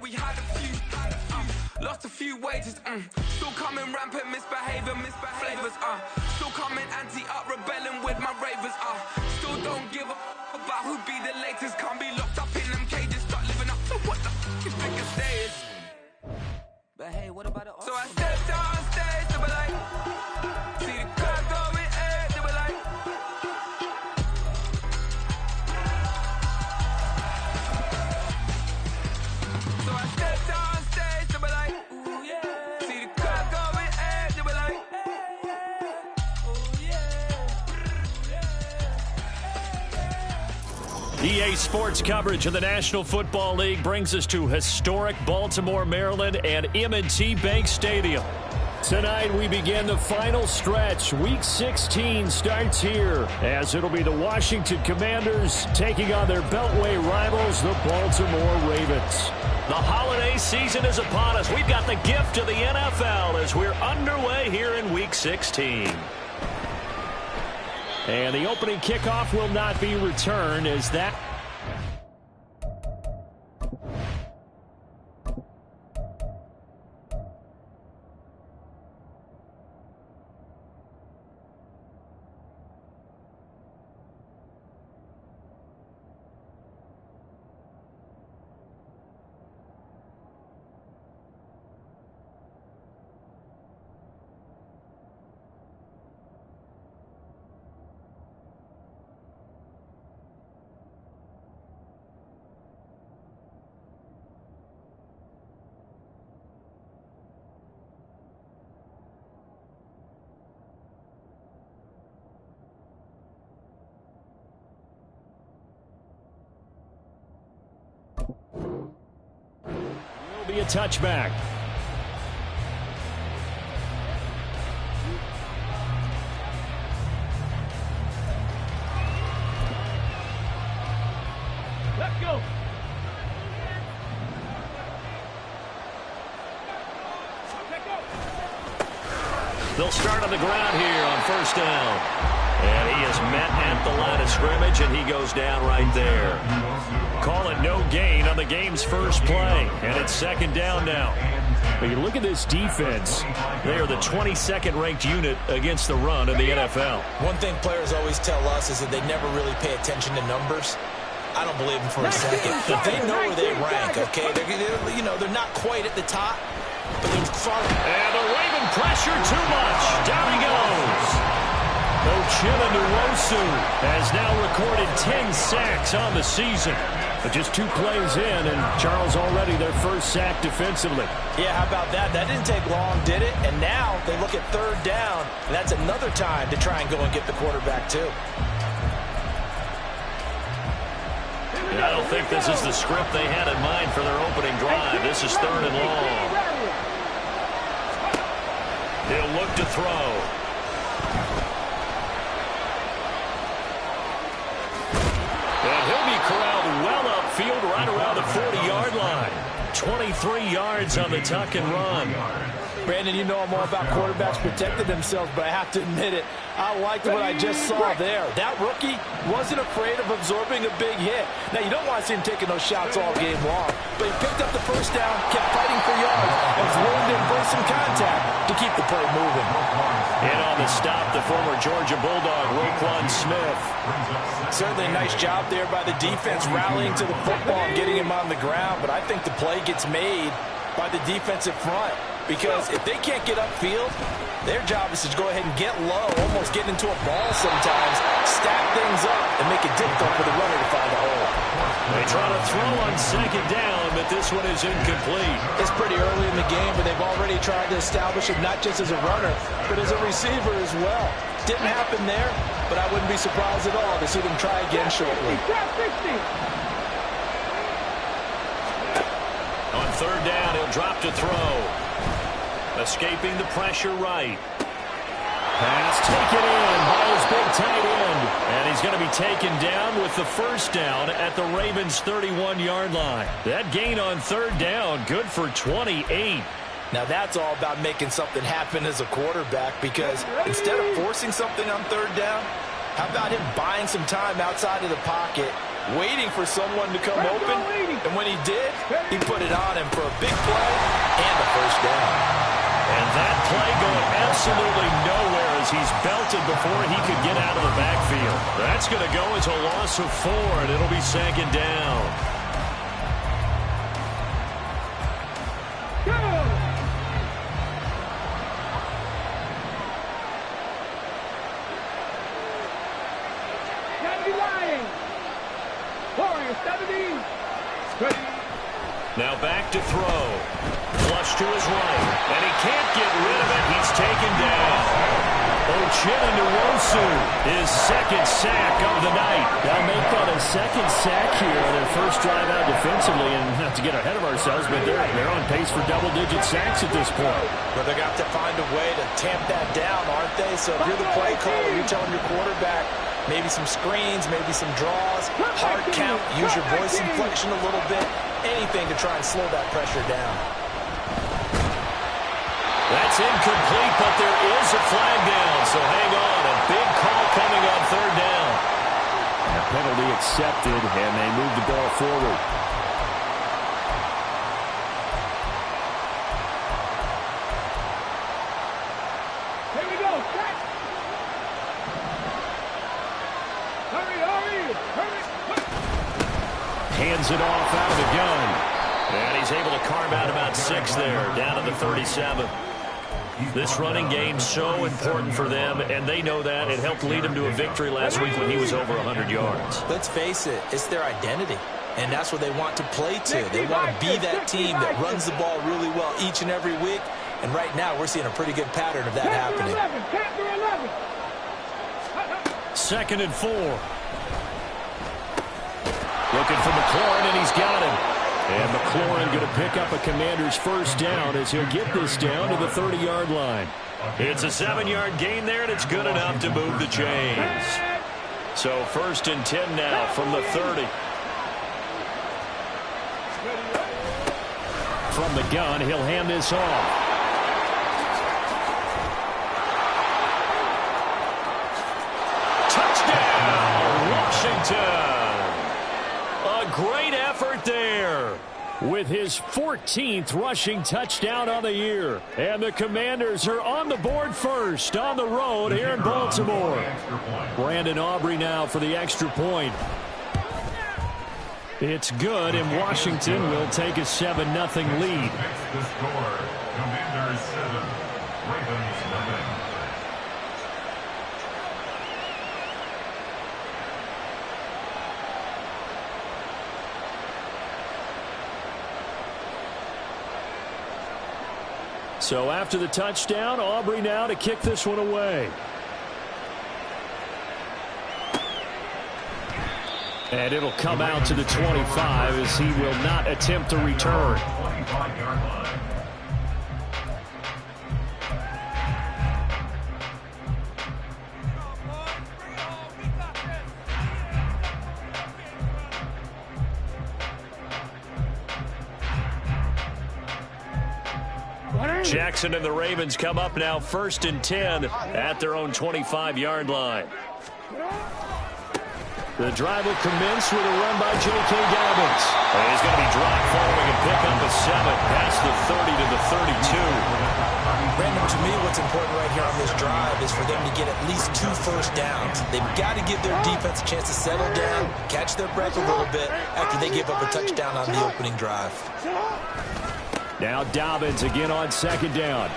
we had a few, lost a few wages, still coming rampant, misbehavers, still coming anti-up, rebelling with my ravers, still don't give a about who be the latest, can't be locked up in them cages, start living up to what the f is biggest days. But hey, what about the So I stepped out on stage, they were like, see the crowd going air, they were like, so I stepped out on stage, they were like, ooh yeah, see the crowd going air, they were like, ooh yeah. EA Sports coverage of the National Football League brings us to historic Baltimore, Maryland and M&T Bank Stadium. Tonight we begin the final stretch. Week 16 starts here as it'll be the Washington Commanders taking on their Beltway rivals, the Baltimore Ravens. The holiday season is upon us. We've got the gift of the NFL as we're underway here in Week 16. And the opening kickoff will not be returned as that... Will be a touchback. Let's go. They'll start on the ground here on first down. And he is met at the line of scrimmage, and he goes down right there. Call it no gain on the game's first play, and it's second down now. But you look at this defense. They are the 22nd ranked unit against the run in the NFL. One thing players always tell us is that they never really pay attention to numbers. I don't believe them for a second. But they know where they rank, okay? They're not quite at the top, but they're far. And the Raven pressure too much. Down he goes. Uchenna Nwosu has now recorded 10 sacks on the season. But just 2 plays in, and Charles already their first sack defensively. Yeah, how about that? That didn't take long, did it? And now they look at third down, and that's another time to try and go and get the quarterback, too. And I don't think this is the script they had in mind for their opening drive. This is third and long. He'll look to throw. And he'll be corralled well upfield right around the 40-yard line. 23 yards on the tuck and run. Brandon, you know I'm all about quarterbacks protecting themselves, but I have to admit it. I liked what I just saw there. That rookie wasn't afraid of absorbing a big hit. Now, you don't want to see him taking those shots all game long, but he picked up the first down, kept fighting for yards, and was willing to embrace some contact to keep the play moving. And on the stop, the former Georgia Bulldog, Roquan Smith. Certainly a nice job there by the defense rallying to the football and getting him on the ground, but I think the play gets made by the defensive front. Because if they can't get upfield, their job is to go ahead and get low, almost get into a ball sometimes, stack things up, and make it difficult for the runner to find a hole. They try to throw on second down, but this one is incomplete. It's pretty early in the game, but they've already tried to establish him not just as a runner, but as a receiver as well. Didn't happen there, but I wouldn't be surprised at all to see them try again shortly. On third down, he'll drop to throw. Escaping the pressure right. Pass taken in by his big tight end. And he's going to be taken down with the first down at the Ravens' 31-yard line. That gain on third down, good for 28. Now that's all about making something happen as a quarterback, because instead of forcing something on third down, how about him buying some time outside of the pocket waiting for someone to come open, and when he did, he put it on him for a big play and a first down. And that play going absolutely nowhere as he's belted before he could get out of the backfield. That's going to go as a loss of 4, and it'll be second down. Now back to throw. Flush to his right, and he can't get rid of it. He's taken down. Uchenna Nwosu, his second sack of the night. They'll make that a second sack here on their first drive out defensively, and not to get ahead of ourselves, but they're on pace for double-digit sacks at this point. But they're going to have to find a way to tamp that down, aren't they? So if you're the play caller, you're telling your quarterback, maybe some screens, maybe some draws, hard count, use your voice inflection a little bit, anything to try and slow that pressure down. That's incomplete, but there is a flag down, so hang on. A big call coming on third down. A penalty accepted, and they move the ball forward. Here we go, set. Hurry. Hands it off out of the gun. And he's able to carve out about 6 there, down to the 37. This running game so important for them, and they know that. It helped lead them to a victory last week when he was over 100 yards. Let's face it, it's their identity, and that's what they want to play to. They want to be that team that runs the ball really well each and every week, and right now we're seeing a pretty good pattern of that happening. 2nd and 4. Looking for McLaurin, and he's got him. And McLaurin going to pick up a Commander's first down as he'll get this down to the 30-yard line. It's a 7-yard gain there, and it's good enough to move the chains. So 1st and 10 now from the 30. From the gun, he'll hand this off. Touchdown, Washington! A great effort there with his 14th rushing touchdown on the year. And the Commanders are on the board first on the road here in Baltimore. Brandon Aubrey now for the extra point. It's good, and Washington will take a 7-0 lead. The score, Commanders 7, Ravens 0. So after the touchdown, Aubrey now to kick this one away. And it'll come out to the 25 as he will not attempt to return. 25-yard line. Jackson and the Ravens come up now 1st and 10 at their own 25-yard line. The drive will commence with a run by J.K. Dobbins. And he's going to be dropped following a pick up a 7 past the 30 to the 32. Brandon, to me, what's important right here on this drive is for them to get at least 2 first downs. They've got to give their defense a chance to settle down, catch their breath a little bit after they give up a touchdown on the opening drive. Now Dobbins again on 2nd down.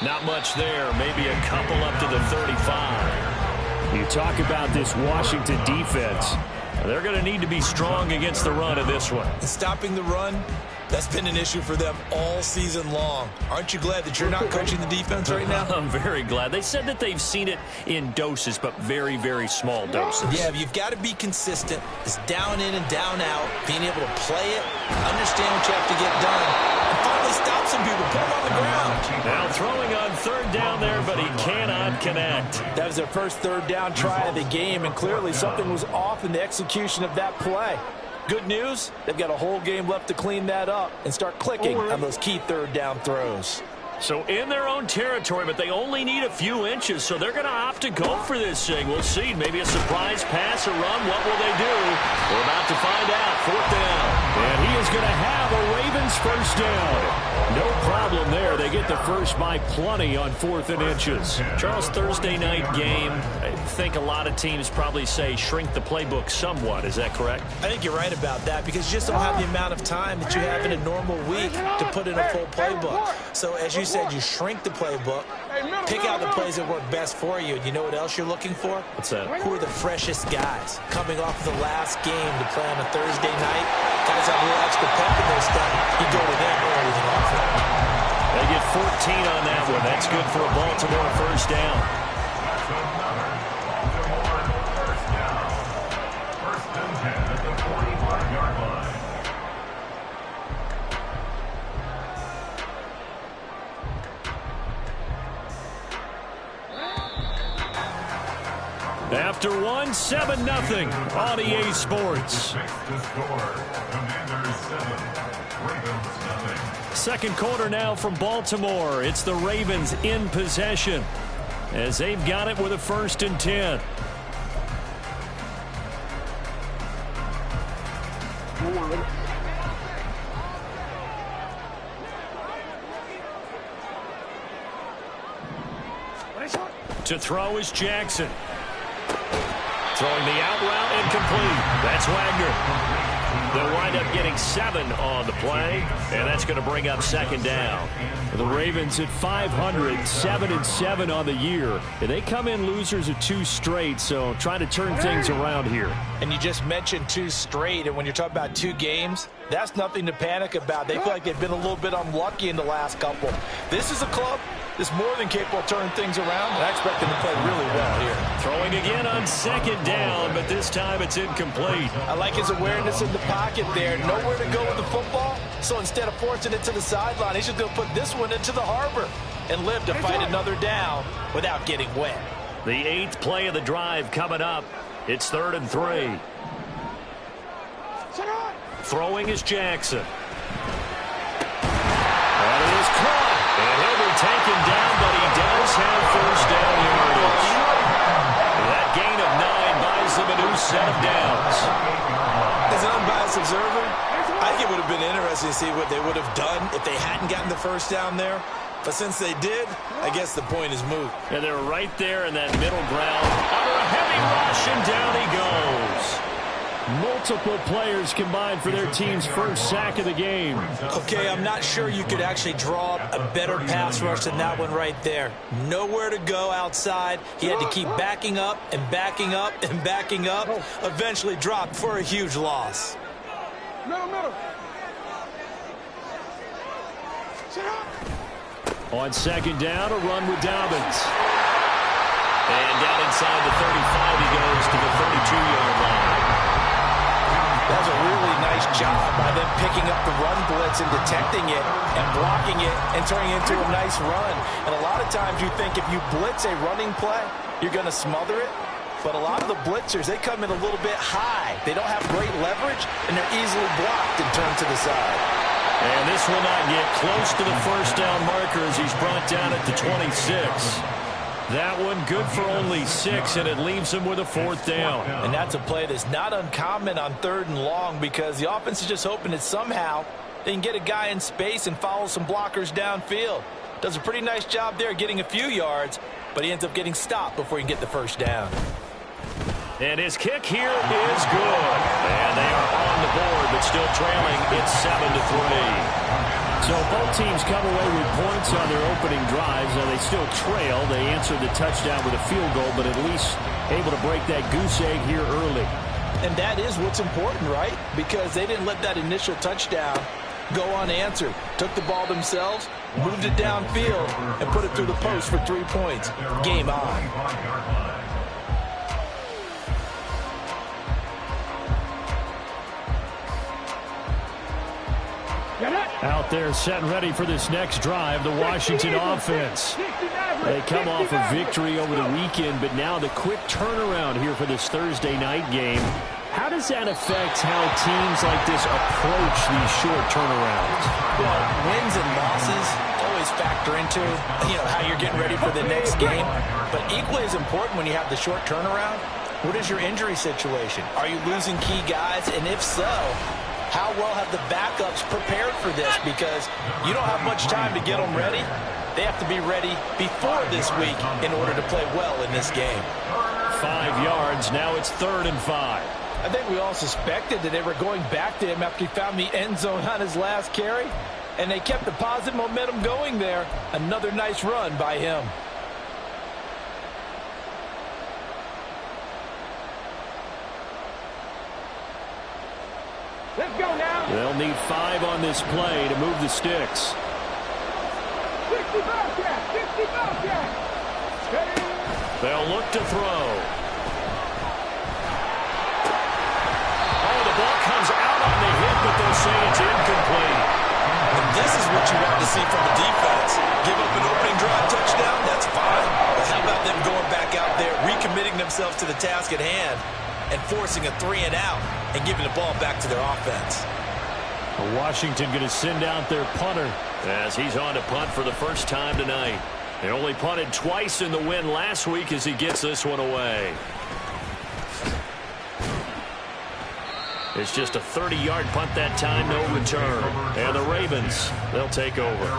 Not much there, maybe a couple up to the 35. You talk about this Washington defense. They're going to need to be strong against the run in this one. And stopping the run, that's been an issue for them all season long. Aren't you glad that you're not coaching the defense right now? I'm very glad. They said that they've seen it in doses, but very, very small doses. Yeah, you've got to be consistent. It's down in and down out, being able to play it, understand what you have to get done, and finally stop some people, put them on the ground. Now throwing on 3rd down there, but he cannot connect. That was their first 3rd down try of the game, and clearly something was off in the execution of that play. Good news, they've got a whole game left to clean that up and start clicking on those key 3rd down throws. So in their own territory, but they only need a few inches, so they're going to opt to go for this thing. We'll see. Maybe a surprise pass or run. What will they do? We're about to find out. 4th down. And he is going to have a Ravens first down. No problem there. They get the first by plenty on 4th and inches. Charles, Thursday night game, I think a lot of teams probably say shrink the playbook somewhat. Is that correct? I think you're right about that because you just don't have the amount of time that you have in a normal week to put in a full playbook. So as you said, you shrink the playbook, pick out the plays that work best for you. And you know what else you're looking for? What's that? Who are the freshest guys coming off the last game to play on a Thursday night? Guys have a little extra pep in their step. You go to them early and often. They get 14 on that one. That's good for a Baltimore first down. That's another Baltimore first down. 1st and 10 at the 45-yard line. After 7-0 on EA Sports. Six to score. Commanders 7. Ravens nothing. Second quarter now from Baltimore. It's the Ravens in possession as they've got it with a 1st and 10. To throw is Jackson. Throwing the out route incomplete. That's Wagner. They'll wind up getting 7 on the play, and that's going to bring up 2nd down. The Ravens at 500, 7-7 on the year. And they come in losers of 2 straight, so trying to turn things around here. And you just mentioned 2 straight, and when you're talking about 2 games, that's nothing to panic about. They feel like they've been a little bit unlucky in the last couple. This is a club that's more than capable of turning things around, and I expect them to play really well here. Throwing again on 2nd down, but this time it's incomplete. I like his awareness in the pocket there. Nowhere to go with the football, so instead of forcing it to the sideline, he's just going to put this one into the harbor and live to fight another down without getting wet. The 8th play of the drive coming up. It's 3rd and 3. Throwing is Jackson. That is caught. And he'll be taken down, but he does have first down yardage. That gain of 9 buys them a new set of downs. As an unbiased observer, I think it would have been interesting to see what they would have done if they hadn't gotten the first down there. But since they did, I guess the point is moot. And they're right there in that middle ground. Under a heavy rush, and down he goes. Multiple players combined for their team's first sack of the game. Okay, I'm not sure you could actually draw up a better pass rush than that one right there. Nowhere to go outside. He had to keep backing up and backing up and backing up. Eventually dropped for a huge loss. Middle. On 2nd down, a run with Dobbins. And down inside the 35, he goes to the 32-yard line. That was a really nice job by them picking up the run blitz and detecting it and blocking it and turning it into a nice run. And a lot of times you think if you blitz a running play, you're going to smother it. But a lot of the blitzers, they come in a little bit high. They don't have great leverage, and they're easily blocked and turned to the side. And this will not get close to the first down marker as he's brought down at the 26. That one good for only 6, and it leaves him with a 4th down. And that's a play that's not uncommon on 3rd and long because the offense is just hoping that somehow they can get a guy in space and follow some blockers downfield. Does a pretty nice job there getting a few yards, but he ends up getting stopped before he can get the first down. And his kick here is good. And they are on the board, but still trailing. It's 7-3. So both teams come away with points on their opening drives. Now they still trail. They answered the touchdown with a field goal, but at least able to break that goose egg here early. And that is what's important, right? Because they didn't let that initial touchdown go unanswered. Took the ball themselves, moved it downfield, and put it through the post for 3 points. Game on. Out there set and ready for this next drive, the Washington offense. They come off a victory over the weekend, but now the quick turnaround here for this Thursday night game. How does that affect how teams like this approach these short turnarounds? Well, wins and losses always always factor into, how you're getting ready for the next game. But equally as important when you have the short turnaround, what is your injury situation? Are you losing key guys? And if so, how well have the backups prepared for this? Because you don't have much time to get them ready. They have to be ready before this week in order to play well in this game. 5 yards. Now it's 3rd and 5. I think we all suspected that they were going back to him after he found the end zone on his last carry. And they kept the positive momentum going there. Another nice run by him. Let's go now. They'll need 5 on this play to move the sticks. 60 Bobcat. 60 Bobcat. They'll look to throw. Oh, the ball comes out on the hit, but they'll say it's incomplete. And this is what you want to see from the defense. Give up an opening drive touchdown, that's fine. But how about them going back out there, recommitting themselves to the task at hand, and forcing a 3-and-out and giving the ball back to their offense. Washington going to send out their punter as he's on to punt for the first time tonight. They only punted twice in the win last week as he gets this one away. It's just a 30-yard punt that time, no return. And the Ravens, they'll take over.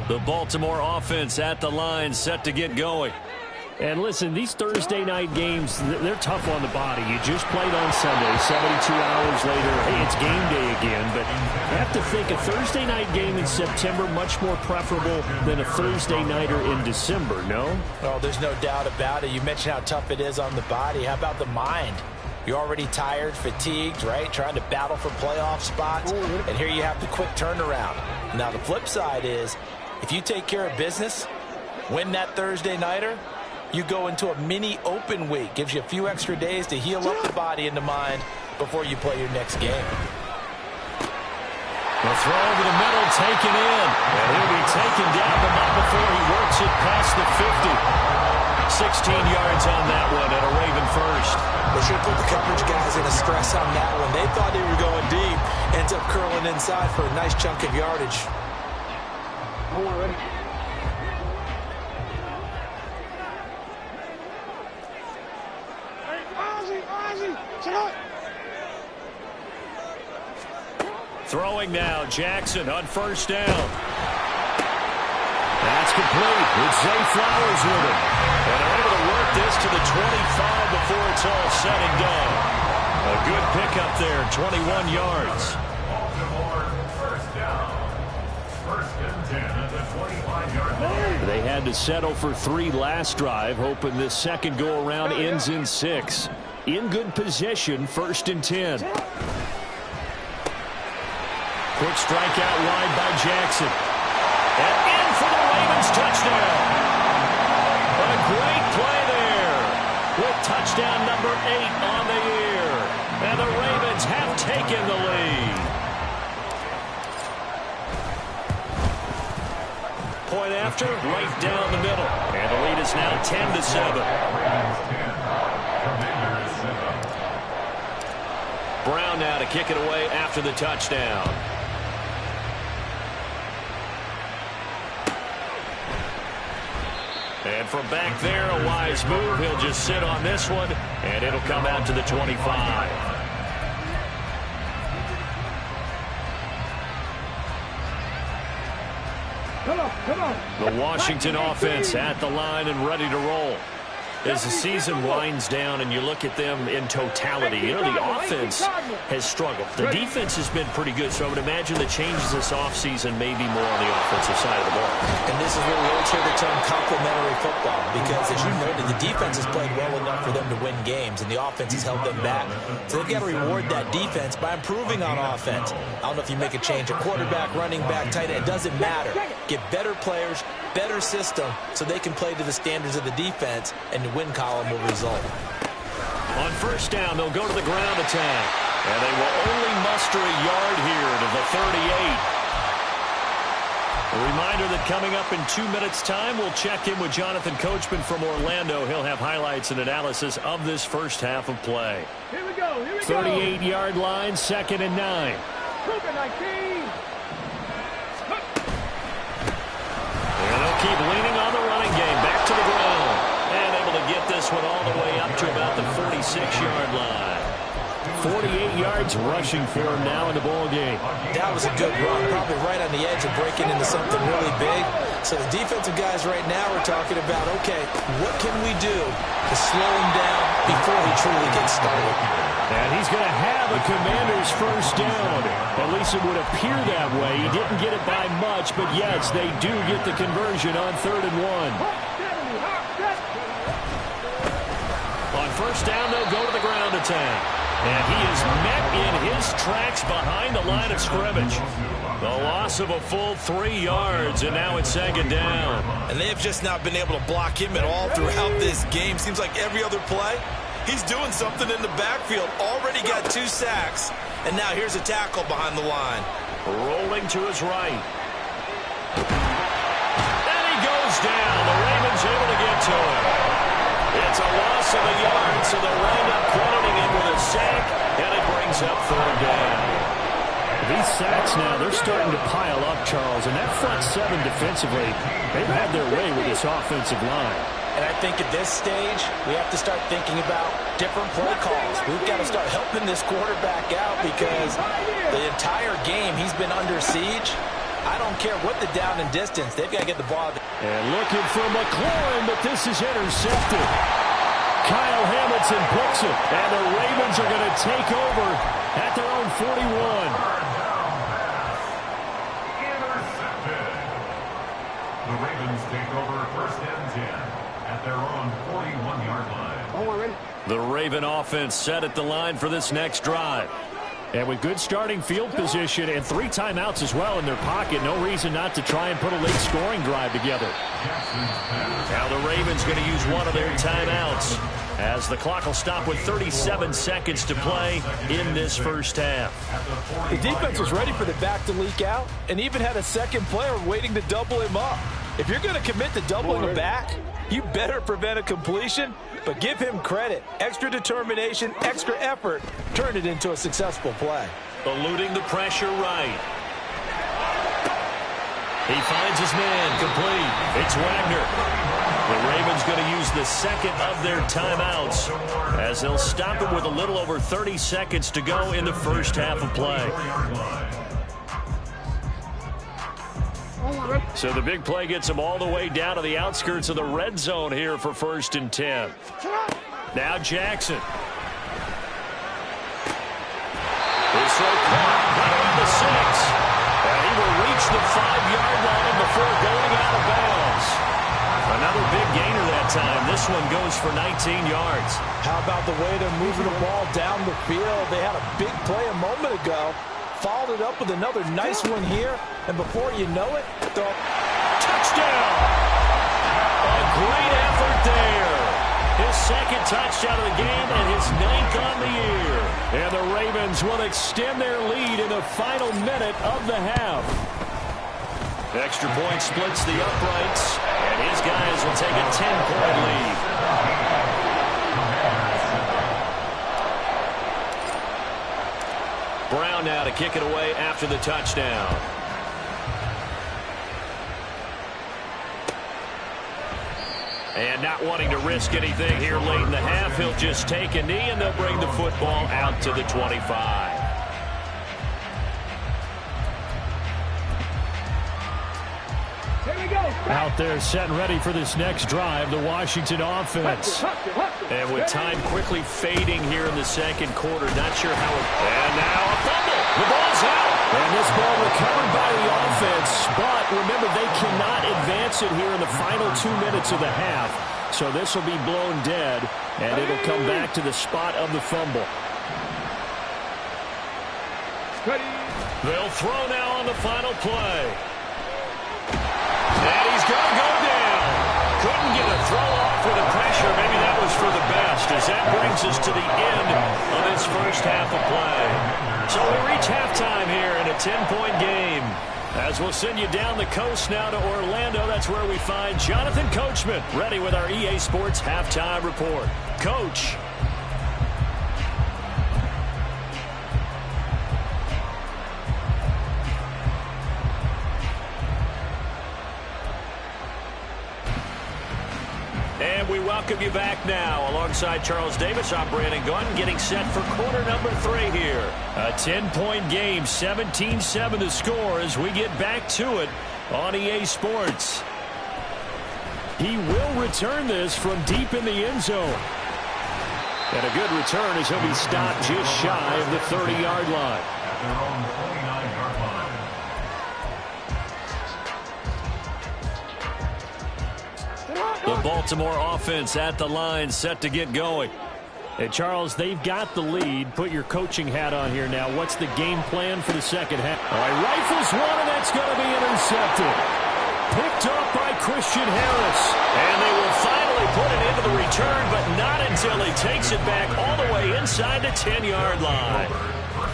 The Baltimore offense at the line, set to get going. And listen, these Thursday night games, they're tough on the body. You just played on Sunday, 72 hours later, hey, it's game day again. But you have to think a Thursday night game in September much more preferable than a Thursday nighter in December, no? Oh, there's no doubt about it. You mentioned how tough it is on the body. How about the mind? You're already tired, fatigued, right? Trying to battle for playoff spots. And here you have the quick turnaround. Now, the flip side is, if you take care of business, win that Thursday nighter, you go into a mini open week. Gives you a few extra days to heal up the body and the mind before you play your next game. The throw over the middle, taken in. And he'll be taken down, but not before he works it past the 50. 16 yards on that one and a Raven first. They should put the coverage guys in a stress on that one. They thought they were going deep. Ends up curling inside for a nice chunk of yardage. Ready? Throwing now, Jackson on first down. That's complete. It's Zay Flowers with it. And they're able to work this to the 25 before it's all said and done. A good pickup there, 21 yards. Baltimore, first down. 1st and 10 at the 25-yard line. They had to settle for 3 last drive, hoping this second go-around ends in 6. In good position, 1st and 10. Quick strike out wide by Jackson. And in for the Ravens touchdown. A great play there with touchdown number 8 on the year. And the Ravens have taken the lead. Point after, right down the middle. And the lead is now 10-7. Brown now to kick it away after the touchdown. And from back there, a wise move. He'll just sit on this one, and it'll come out to the 25. Come on. The Washington offense at the line and ready to roll. As the season winds down and you look at them in totality, the offense has struggled. The defense has been pretty good, so I would imagine the changes this offseason may be more on the offensive side of the ball. And this is where we always hear the term complementary football, because as you noted, the defense has played well enough for them to win games, and the offense has held them back. So they've got to reward that defense by improving on offense. I don't know if you make a change, a quarterback, running back, tight end, it doesn't matter. Get better players, better system, so they can play to the standards of the defense, and the win column will result. On first down, they'll go to the ground attack. And they will only muster a yard here to the 38. A reminder that coming up in 2 minutes' time, we'll check in with Jonathan Coachman from Orlando. He'll have highlights and analysis of this first half of play. Here we go. go. Here we go. 38-yard line, 2nd and 9. Cougar 19. And they'll keep leaning on the running game. Back to the ground. And able to get this one all the way up to about the 46-yard line. 48 yards rushing for him now in the ball game. That was a good run, probably right on the edge of breaking into something really big. So the defensive guys right now are talking about, okay, what can we do to slow him down before he truly gets started? And he's going to have a Commander's first down. At least it would appear that way. He didn't get it by much, but yes, they do get the conversion on 3rd and 1. On first down, they'll go to the ground attack. And he is met in his tracks behind the line of scrimmage. The loss of a full 3 yards, and now it's 2nd down. And they have just not been able to block him at all throughout this game. Seems like every other play, he's doing something in the backfield. Already got 2 sacks, and now here's a tackle behind the line. Rolling to his right. And he goes down. The Ravens able to get to him. It's a loss of a yard, so they'll wind up crediting him with a sack, and it brings up 3rd down. These sacks now, they're starting to pile up, Charles, and that front 7 defensively, they've had their way with this offensive line. And I think at this stage, we have to start thinking about different play calls. We've got to start helping this quarterback out because the entire game he's been under siege. I don't care what the down and distance. They've got to get the ball. And looking for McLaurin, but this is intercepted. Kyle Hamilton picks it, and the Ravens are going to take over at their own 41. Intercepted. The Ravens take over 1st and 10 at their own 41-yard line. The Raven offense set at the line for this next drive. And with good starting field position and 3 timeouts as well in their pocket, no reason not to try and put a late scoring drive together. Now the Ravens going to use one of their timeouts as the clock will stop with 37 seconds to play in this first half. The defense was ready for the back to leak out and even had a second player waiting to double him up. If you're going to commit to doubling him back, you better prevent a completion, but give him credit. Extra determination, extra effort, turn it into a successful play. Eluding the pressure right. He finds his man complete. It's Wagner. The Ravens going to use the second of their timeouts as they'll stop it with a little over 30 seconds to go in the first half of play. So the big play gets them all the way down to the outskirts of the red zone here for 1st and 10. Now Jackson. This throw caught right around the 6. And he will reach the 5-yard line before going out of bounds. Another big gainer that time. This one goes for 19 yards. How about the way they're moving the ball down the field? They had a big play a moment ago. Followed it up with another nice one here. And before you know it, the touchdown. A great effort there. His second touchdown of the game and his 9th on the year. And the Ravens will extend their lead in the final minute of the half. Extra point splits the uprights, and his guys will take a 10-point lead. Brown now to kick it away after the touchdown. And not wanting to risk anything here late in the half, he'll just take a knee, and they'll bring the football out to the 25. Out there set and ready for this next drive, the Washington offense. And with time quickly fading here in the second quarter, not sure how it... And now a fumble. The ball's out. And this ball recovered by the offense. But remember, they cannot advance it here in the final 2 minutes of the half. So this will be blown dead, and it'll come back to the spot of the fumble. They'll throw now on the final play. And he's going to go down. Couldn't get a throw off with the pressure. Maybe that was for the best, as that brings us to the end of this first half of play. So we reach halftime here in a 10-point game. As we'll send you down the coast now to Orlando, that's where we find Jonathan Coachman ready with our EA Sports Halftime Report. Coach. welcome you back now. Alongside Charles Davis, I'm Brandon Gunn, getting set for quarter number 3 here. A 10-point game, 17-7 to score as we get back to it on EA Sports. He will return this from deep in the end zone. And a good return as he'll be stopped just shy of the 30-yard line. At their own 29-yard line. The Baltimore offense at the line, set to get going. And Charles, they've got the lead. Put your coaching hat on here now. What's the game plan for the second half? All right, rifles one, and that's going to be intercepted. Picked up by Christian Harris. And they will finally put it into the return, but not until he takes it back all the way inside the 10-yard line.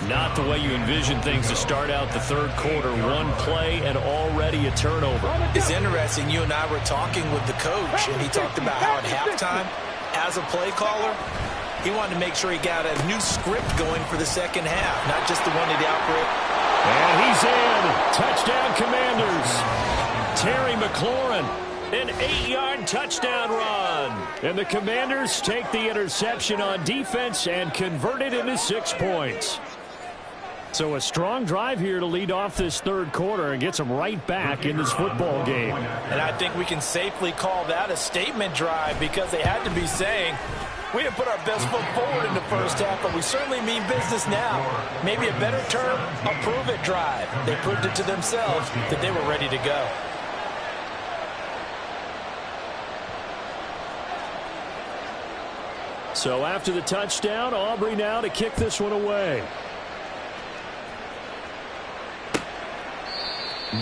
Not the way you envision things to start out the third quarter. One play and already a turnover. It's interesting. You and I were talking with the coach, and he talked about how at halftime, as a play caller, he wanted to make sure he got a new script going for the second half, not just the one that he operated. And he's in. Touchdown, Commanders. Terry McLaurin, an 8-yard touchdown run. And the Commanders take the interception on defense and convert it into 6 points. So a strong drive here to lead off this third quarter and gets them right back in this football game. And I think we can safely call that a statement drive because they had to be saying, we didn't put our best foot forward in the first half, but we certainly mean business now. Maybe a better term, a prove-it drive. They proved it to themselves that they were ready to go. So after the touchdown, Aubrey now to kick this one away.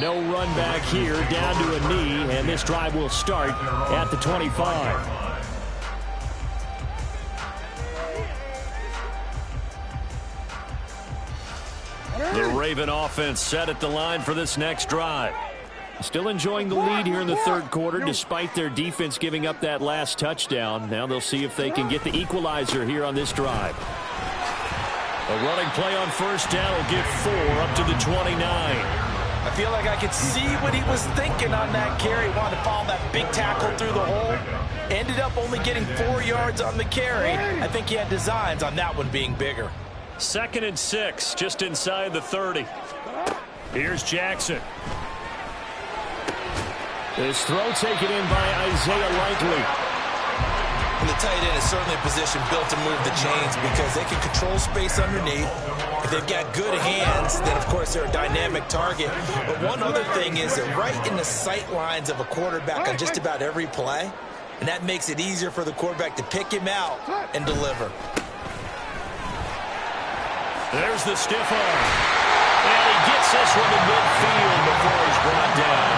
No run back here, down to a knee, and this drive will start at the 25. The Raven offense set at the line for this next drive. Still enjoying the lead here in the third quarter despite their defense giving up that last touchdown. Now they'll see if they can get the equalizer here on this drive. A running play on first down will get 4 up to the 29. I feel like I could see what he was thinking on that carry. Wanted to follow that big tackle through the hole. Ended up only getting 4 yards on the carry. I think he had designs on that one being bigger. 2nd and 6, just inside the 30. Here's Jackson. This throw taken in by Isaiah Likely. And the tight end is certainly a position built to move the chains because they can control space underneath. If they've got good hands, then, of course, they're a dynamic target. But one other thing is they're right in the sight lines of a quarterback on just about every play. And that makes it easier for the quarterback to pick him out and deliver. There's the stiff arm. And he gets this one to midfield before he's brought down.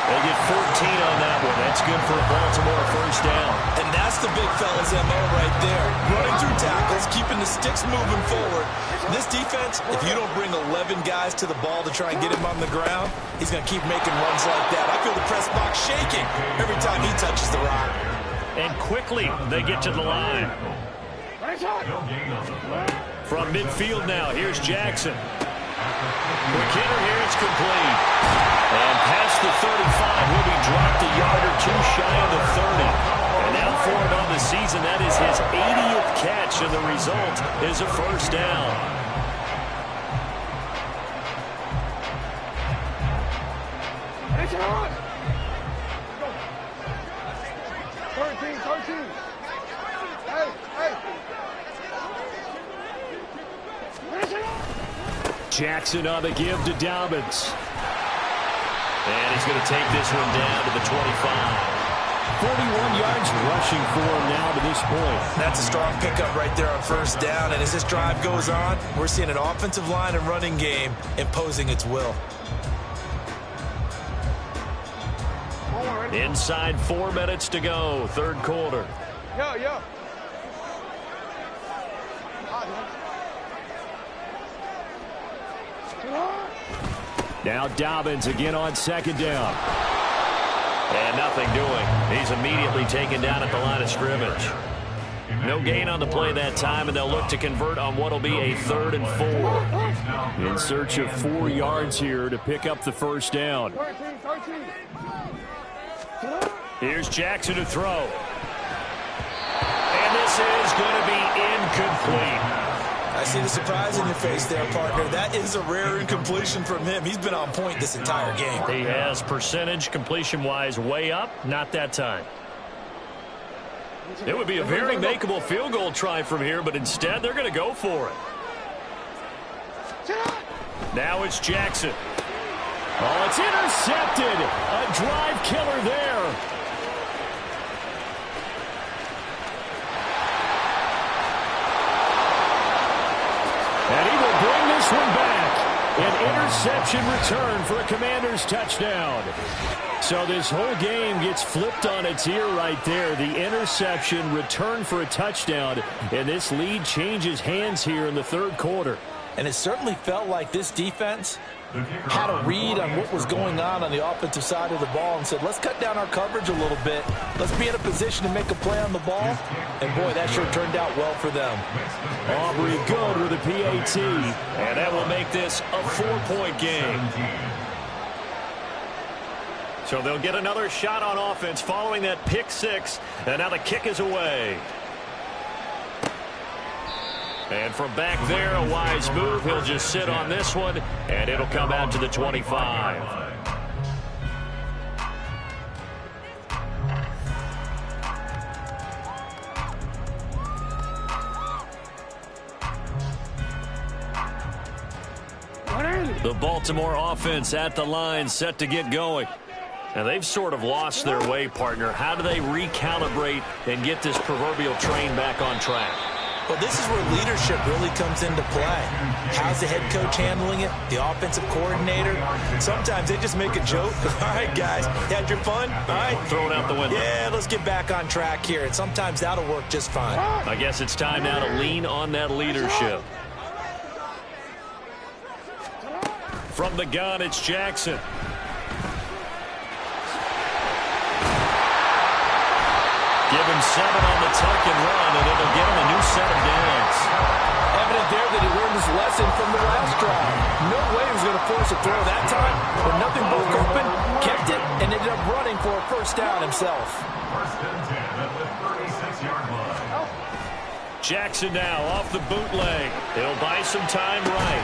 They get 14 on that one. That's good for a Baltimore first down. And that's the big fella's MO right there. Running through tackles, keeping the sticks moving forward. This defense, if you don't bring 11 guys to the ball to try and get him on the ground, he's going to keep making runs like that. I feel the press box shaking every time he touches the rock. And quickly, they get to the line. From midfield now, here's Jackson. Quick hitter here, it's complete. And past the 35, will be dropped a yard or two shy of the 30. And now for him on the season, that is his 80th catch, and the result is a first down. It's on! 13. Hey! Jackson on the give to Dobbins. And he's going to take this one down to the 25. 41 yards rushing for him now to this point. That's a strong pickup right there on first down. And as this drive goes on, we're seeing an offensive line and running game imposing its will. Inside 4 minutes to go, third quarter. Yo. Now Dobbins again on second down. And nothing doing. He's immediately taken down at the line of scrimmage. No gain on the play that time, and they'll look to convert on what will be a 3rd and 4. In search of 4 yards here to pick up the first down. Thirteen. Here's Jackson to throw. This is going to be incomplete. I see the surprise in your face there, partner. That is a rare incompletion from him. He's been on point this entire game. He has percentage completion-wise way up. Not that time. It would be a very makeable field goal try from here, but instead they're going to go for it. Now it's Jackson. Oh, it's intercepted. A drive killer there. And he will bring this one back. An interception return for a Commanders touchdown. So this whole game gets flipped on its ear right there. The interception return for a touchdown. And this lead changes hands here in the third quarter. And it certainly felt like this defense had a read on what was going on the offensive side of the ball and said, let's cut down our coverage a little bit. Let's be in a position to make a play on the ball. And, boy, that sure turned out well for them. Aubrey good with a PAT. And that will make this a 4-point game. So they'll get another shot on offense following that pick six. And now the kick is away. And from back there, a wise move. He'll just sit on this one, and it'll come out to the 25. The Baltimore offense at the line, set to get going. And they've sort of lost their way, partner. How do they recalibrate and get this proverbial train back on track? Well, this is where leadership really comes into play. How's the head coach handling it? The offensive coordinator? Sometimes they just make a joke. All right, guys, had your fun? All right. Throw it out the window. Yeah, let's get back on track here. And sometimes that'll work just fine. I guess it's time now to lean on that leadership. From the gun, it's Jackson. Give him 7 on the tuck and run, and it'll get him a new set of downs. Evident there that he learned his lesson from the last drive. No way he was going to force a throw that time, but nothing broke open, kept it, and ended up running for a first down himself. First and 10 at the 36-yard line. Jackson now off the bootleg. He'll buy some time right.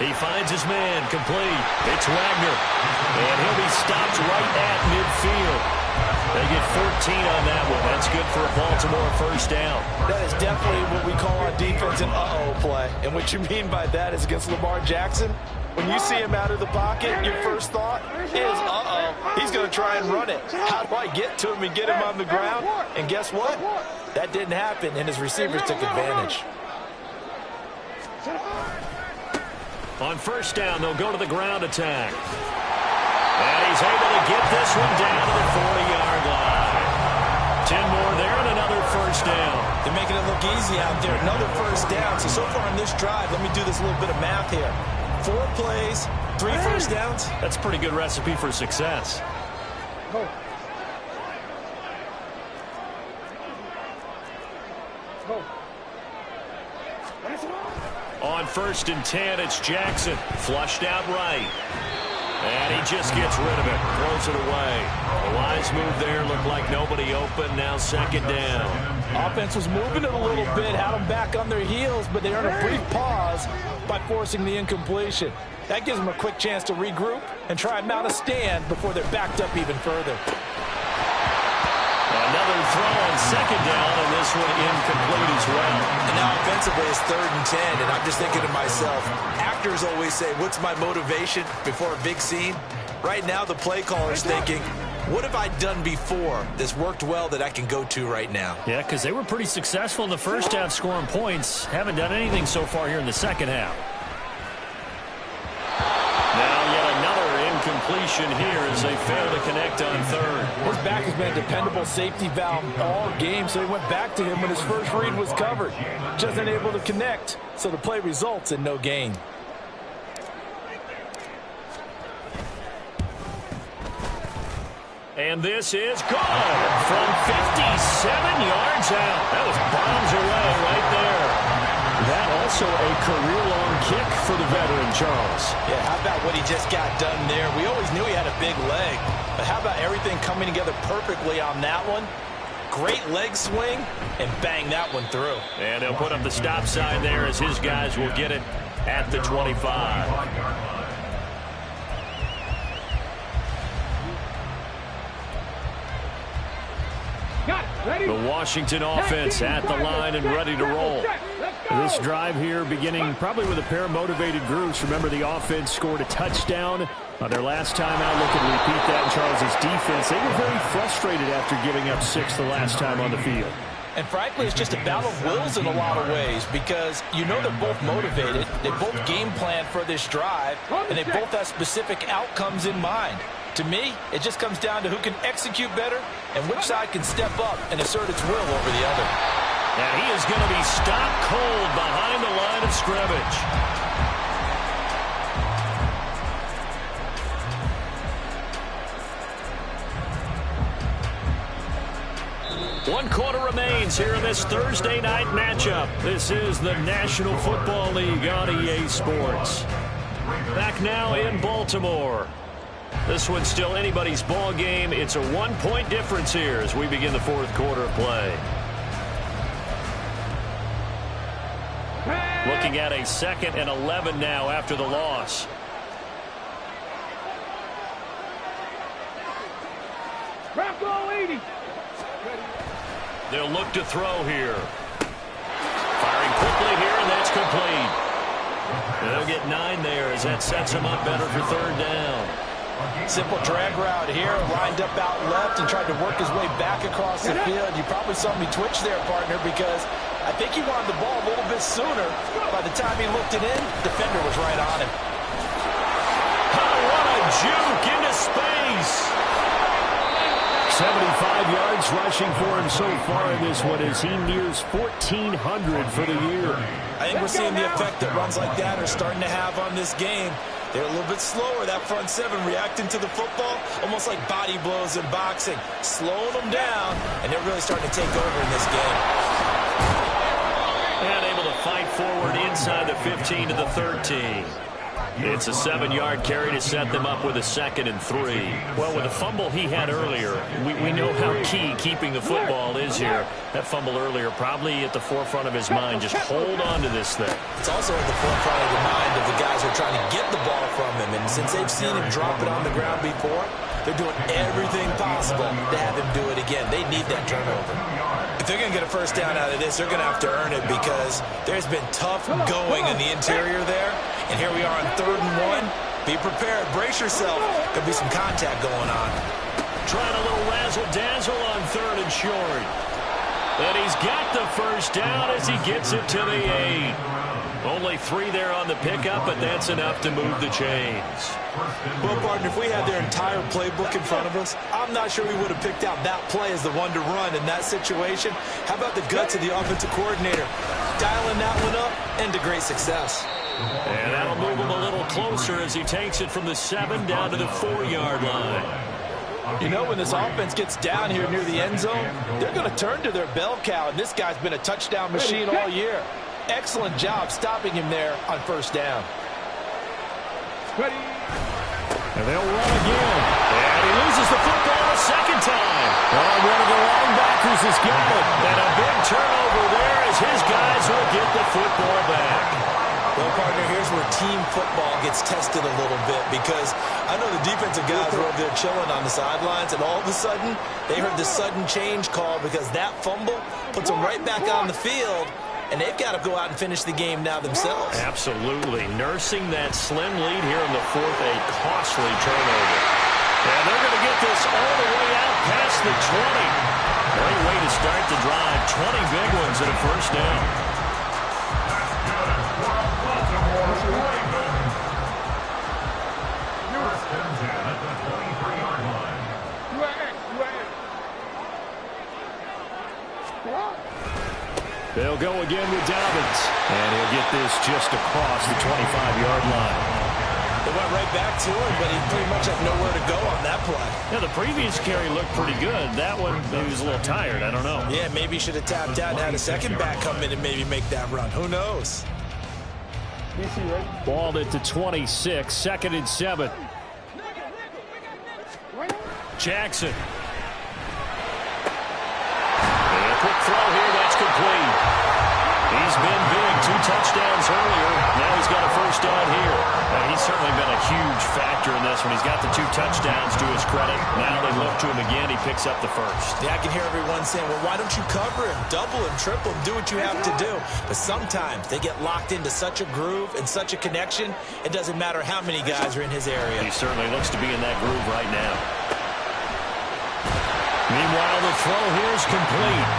He finds his man complete. It's Wagner. And he'll be stopped right at midfield. They get 14 on that one. That's good for a Baltimore first down. That is definitely what we call on defense an uh-oh play. And what you mean by that is against Lamar Jackson, when you see him out of the pocket, your first thought is, uh-oh, he's going to try and run it. How do I get to him and get him on the ground? And guess what? That didn't happen, and his receivers took advantage. On first down, they'll go to the ground attack. And he's able to get this one down to the 40-yard line. 10 more there and another first down. They're making it look easy out there. Another first down. So far on this drive, let me do this little bit of math here. 4 plays, 3 first downs. That's a pretty good recipe for success. Go. Go. On first and 10, it's Jackson. Flushed out right. And he just gets rid of it. Throws it away. A wise move there. Looked like nobody open. Now second down. Offense was moving it a little bit. Had them back on their heels, but they earned a brief pause by forcing the incompletion. That gives them a quick chance to regroup and try and mount a stand before they're backed up even further. Another throw on second down, and this one incomplete as well. And now offensively it's 3rd and 10, and I'm just thinking to myself, actors always say, what's my motivation before a big scene? Right now the play caller's thinking, what have I done before that's worked well that I can go to right now? Yeah, because they were pretty successful in the first half scoring points. Haven't done anything so far here in the second half. Now yet another incompletion here as they fail to connect on third. His back has been a dependable safety valve all game, so he went back to him when his first read was covered. Just unable to connect, so the play results in no gain. And this is good from 57 yards out. That was bombs away right there. That also a career-long kick for the veteran, Charles. Yeah, how about what he just got done there? We always knew he had a big leg, but how about everything coming together perfectly on that one? Great leg swing, and bang that one through. And they'll put up the stop sign there as his guys will get it at the 25. The Washington offense at the line and ready to roll. This drive here beginning probably with a pair of motivated groups. Remember, the offense scored a touchdown their last time out. Look at repeat that in Charles' defense. They were very frustrated after giving up 6 the last time on the field. And frankly, it's just a battle of wills in a lot of ways because you know they're both motivated. They both game plan for this drive, and they both have specific outcomes in mind. To me, it just comes down to who can execute better and which side can step up and assert its will over the other. And he is going to be stopped cold behind the line of scrimmage. One quarter remains here in this Thursday night matchup. This is the National Football League on EA Sports. Back now in Baltimore. This one's still anybody's ball game. It's a 1-point difference here as we begin the fourth quarter of play. Looking at a 2nd and 11 now after the loss. They'll look to throw here. Firing quickly here, and that's complete. They'll get 9 there as that sets them up better for 3rd down. Simple drag route here, lined up out left and tried to work his way back across the field. You probably saw me twitch there, partner, because I think he wanted the ball a little bit sooner. By the time he looked it in, defender was right on him. Oh, what a juke into space. 75 yards rushing for him so far in this one as he nears 1,400 for the year. I think we're seeing the effect that runs like that are starting to have on this game. They're a little bit slower, that front 7, reacting to the football, almost like body blows in boxing, slowing them down, and they're really starting to take over in this game. And able to fight forward inside the 15 to the 13. It's a 7-yard carry to set them up with a 2nd and 3. Well, with the fumble he had earlier, we know how key keeping the football is here. That fumble earlier probably at the forefront of his mind. Just hold on to this thing. It's also at the forefront of the mind of the guys who are trying to get the ball from him. And since they've seen him drop it on the ground before, they're doing everything possible to have him do it again. They need that turnover. If they're going to get a first down out of this, they're going to have to earn it because there's been tough going in the interior there. And here we are on 3rd and 1. Be prepared. Brace yourself. Could be some contact going on. Trying a little razzle-dazzle on 3rd and short. And he's got the first down as he gets it to the 8. Only 3 there on the pickup, but that's enough to move the chains. Well, partner, if we had their entire playbook in front of us, I'm not sure we would have picked out that play as the one to run in that situation. How about the guts of the offensive coordinator? Dialing that one up and to great success. And that'll move him a little closer as he takes it from the 7 down to the 4-yard line. You know, when this offense gets down here near the end zone, they're going to turn to their bell cow, and this guy's been a touchdown machine all year. Excellent job stopping him there on 1st down. And they'll run again. And he loses the football a 2nd time. Oh, one of the linebackers has got it. And a big turnover there as his guys will get the football back. Well, partner, here's where team football gets tested a little bit because I know the defensive guys were over there chilling on the sidelines, and all of a sudden, they heard the sudden change call because that fumble puts them right back on the field, and they've got to go out and finish the game now themselves. Absolutely. Nursing that slim lead here in the 4th, a costly turnover. And they're going to get this all the way out past the 20. Great way to start the drive. 20 big ones at a first down. They'll go again with Dobbins. And he'll get this just across the 25-yard line. They went right back to him, but he pretty much had nowhere to go on that play. Yeah, the previous carry looked pretty good. That one, maybe he was a little tired. I don't know. Yeah, maybe he should have tapped out and had a second back come in and maybe make that run. Who knows? Balled at the 26, 2nd and 7. quick throw here. That's complete. He's been big. 2 touchdowns earlier. Now he's got a first down here. He's certainly been a huge factor in this one. He's got the 2 touchdowns to his credit. Now they look to him again. He picks up the first. Yeah, I can hear everyone saying, well, why don't you cover him, double him, triple him, do what you have to do. But sometimes they get locked into such a groove and such a connection, it doesn't matter how many guys are in his area. He certainly looks to be in that groove right now. Meanwhile, the throw here is complete.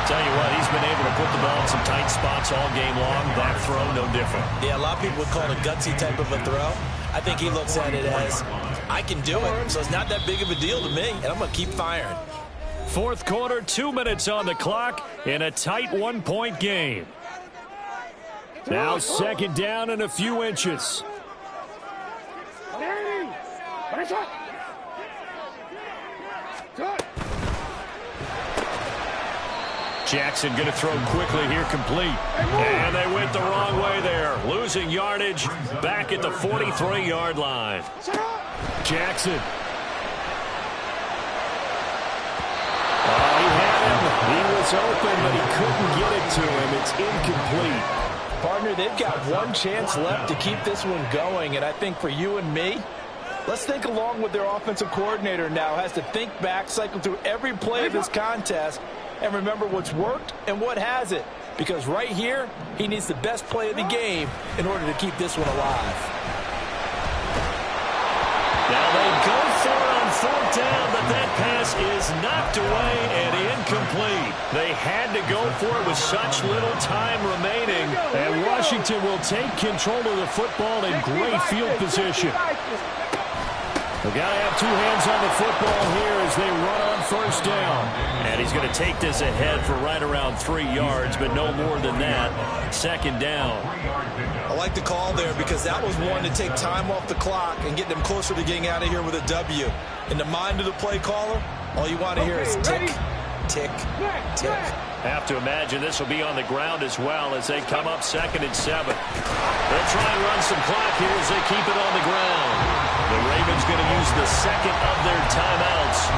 Tell you what, he's been able to put the ball in some tight spots all game long. That throw, no different. Yeah, a lot of people would call it a gutsy type of a throw. I think he looks at it as, I can do it, so it's not that big of a deal to me, and I'm going to keep firing. Fourth quarter, 2 minutes on the clock in a tight 1-point game. Now second down and a few inches. Jackson going to throw quickly here, complete. And they went the wrong way there. Losing yardage back at the 43-yard line. Jackson. He had him. He was open, but he couldn't get it to him. It's incomplete. Partner, they've got one chance left to keep this one going, and I think for you and me, let's think along with their offensive coordinator now. Has to think back, cycle through every play of this contest, and remember what's worked and what hasn't. Because right here, he needs the best play of the game in order to keep this one alive. Now they go for it on 4th down, but that pass is knocked away and incomplete. They had to go for it with such little time remaining. And Washington will take control of the football in great field position. They've got to have 2 hands on the football here as they run on 1st down. And he's going to take this ahead for right around 3 yards, but no more than that. 2nd down. I like the call there because that was one to take time off the clock and get them closer to getting out of here with a W. In the mind of the play caller, all you want to hear is tick, tick, tick. Have to imagine this will be on the ground as well as they come up 2nd and 7. They'll try and run some clock here as they keep it on the ground. The Ravens going to use the 2nd of their timeouts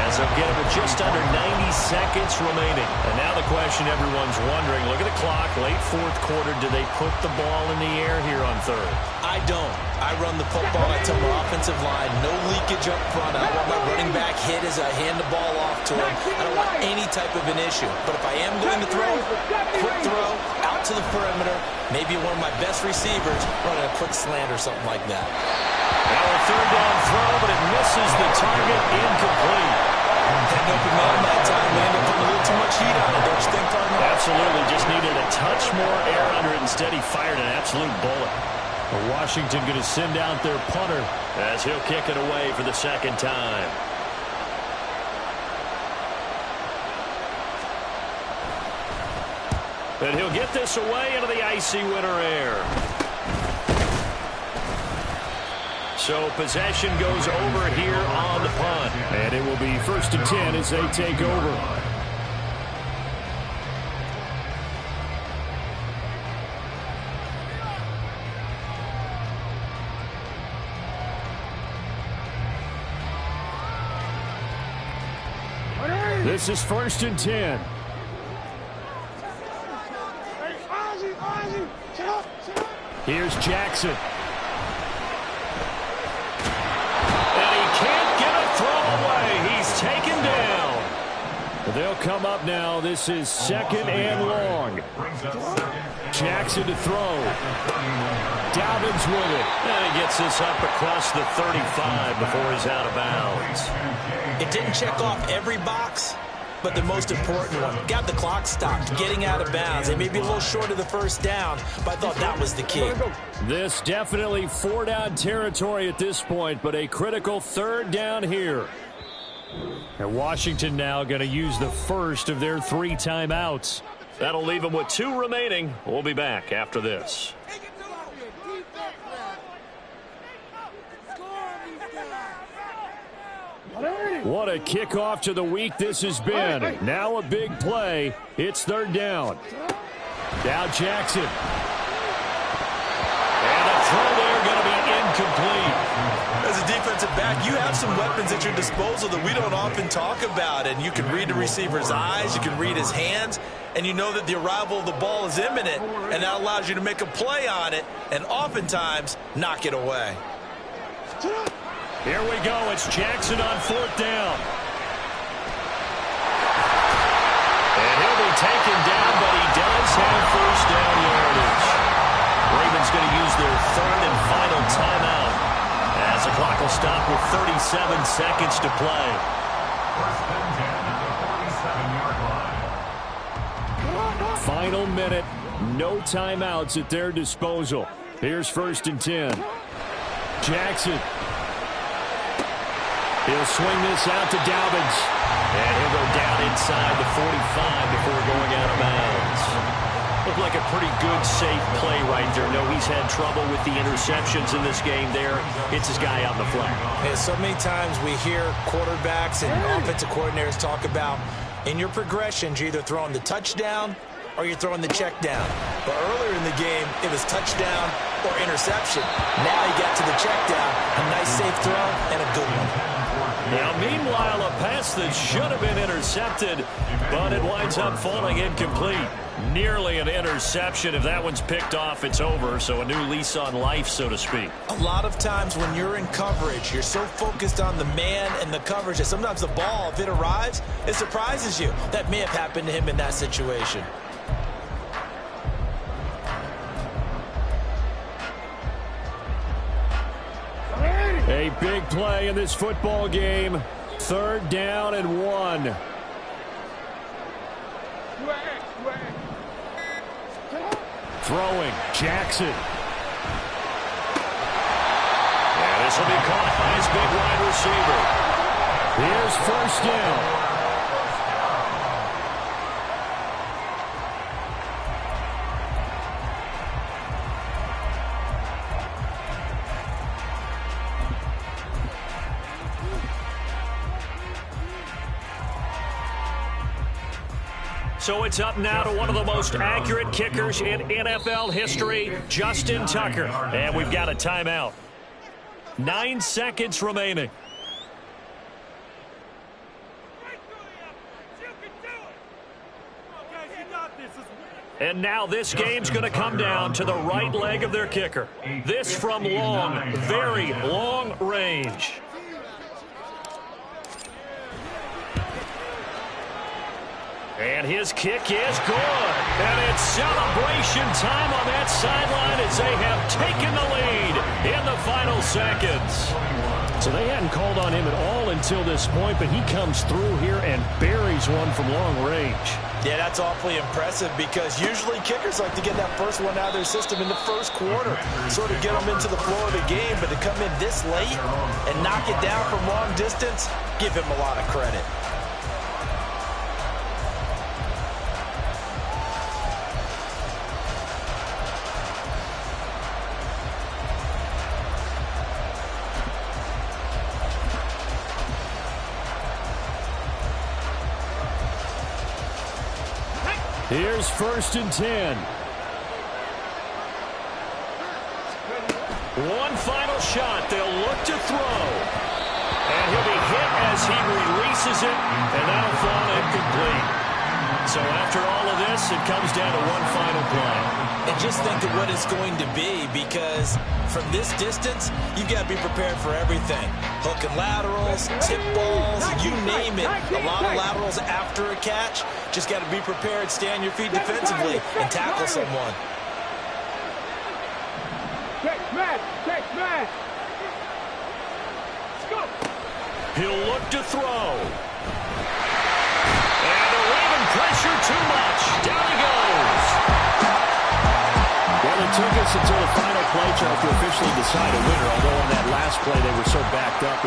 as they'll get it with just under 90 seconds remaining. And now the question everyone's wondering, look at the clock, late 4th quarter, do they put the ball in the air here on 3rd? I don't. I run the football. I tell my offensive line, no leakage up front. I want my running back hit as I hand the ball off to him. I don't want any type of an issue. But if I am going to throw, quick throw, out to the perimeter, maybe one of my best receivers running a quick slant or something like that. Now a 3rd down throw, but it misses the target, incomplete. Had open man that time. We ended up putting a little too much heat on it, don't you think, partner? Absolutely. Just needed a touch more air under it. Instead, he fired an absolute bullet. Washington going to send out their punter as he'll kick it away for the 2nd time. And he'll get this away into the icy winter air. So possession goes over here on the punt. And it will be 1st and 10 as they take over. This is 1st and 10. Here's Jackson. And he can't get a throw away. He's taken down. They'll come up now. This is 2nd and long. Jackson to throw. Dobbins with it. And he gets this up across the 35 before he's out of bounds. It didn't check off every box, but the most important one. Got the clock stopped, getting out of bounds. They may be a little short of the 1st down, but I thought that was the key. This definitely 4-down territory at this point, but a critical 3rd down here. And Washington now going to use the first of their 3 timeouts. That'll leave them with 2 remaining. We'll be back after this. What a kickoff to the week this has been. Now a big play. It's 3rd down. Now Jackson. And a throw there going to be incomplete. As a defensive defensive back, you have some weapons at your disposal that we don't often talk about. And you can read the receiver's eyes, you can read his hands, and you know that the arrival of the ball is imminent, and that allows you to make a play on it and oftentimes knock it away. Here we go. It's Jackson on 4th down. And he'll be taken down, but he does have 1st down yardage. Ravens going to use their 3rd and final timeout as the clock will stop with 37 seconds to play. 1st and 10 at the 47-yard line. Final minute. No timeouts at their disposal. Here's 1st and 10. Jackson. He'll swing this out to Dobbins. And he'll go down inside the 45 before going out of bounds. Looked like a pretty good, safe play right there. No, he's had trouble with the interceptions in this game there. It's his guy on the flat. Yeah, so many times we hear quarterbacks and offensive coordinators talk about in your progressions, you're either throwing the touchdown or you're throwing the check down. But earlier in the game, it was touchdown or interception. Now he got to the check down. A nice safe throw and a good one. Now, meanwhile, a pass that should have been intercepted, but it winds up falling incomplete. Nearly an interception. If that one's picked off, it's over. So a new lease on life, so to speak. A lot of times when you're in coverage, you're so focused on the man and the coverage that sometimes the ball, if it arrives, it surprises you. That may have happened to him in that situation. A big play in this football game. 3rd down and 1. Throwing, Jackson. And this will be caught by his big wide receiver. Here's 1st down. So it's up now to one of the most accurate kickers in NFL history, Justin Tucker. And we've got a timeout. 9 seconds remaining. And now this game's going to come down to the right leg of their kicker. This from long, very long range. And his kick is good. And it's celebration time on that sideline as they have taken the lead in the final seconds. So they hadn't called on him at all until this point, but he comes through here and buries one from long range. Yeah, that's awfully impressive because usually kickers like to get that first one out of their system in the first quarter, sort of get them into the flow of the game, but to come in this late and knock it down from long distance, give him a lot of credit. Here's 1st and 10. One final shot. They'll look to throw. And he'll be hit as he releases it, and that'll fall incomplete. So after all of this, it comes down to one final play. And just think of what it's going to be, because from this distance, you've got to be prepared for everything. Hook and laterals, tip balls, you name it. A lot of laterals after a catch. Just got to be prepared, stay on your feet defensively, and tackle someone. He'll look to throw. And the Raven pressure too much. Down he goes. Well, it took us until the final play chart to officially decide a winner, although on that last play they were so backed up.